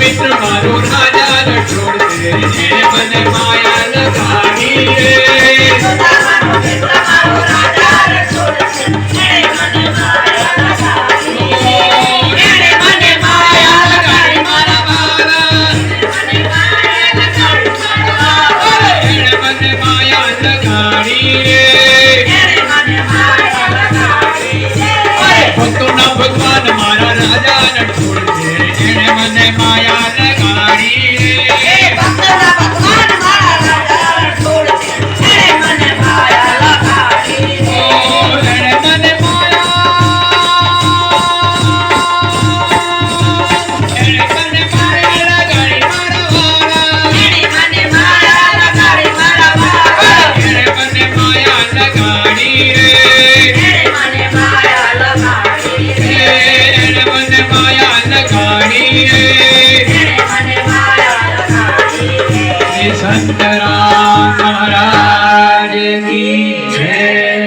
મિત્ર મારો રાજા છોડ દે મને માયા લગાડી રે મારો મિત્ર મારો રાજા છોડ દે મને માયા લગાડી રે મને માયા લગાડી મારા બાલા મને માયા લગાડી મને માયા લગાડી રે મને માયા લગાડી રે ભક્તોના ભગવાન મારા રાજા છોડ દે મને માયા લગાડી રે ભક્તના ભગવાન મારા રાજા છોડ દે મને માયા લગાડી રે મને માયા લગાડી મારા વાલા મને માયા લગાડી મારા વાલા મને માયા લગાડી રે મને માયા લગાડી રે મને માયા લગાડી રે संत राम महाराज की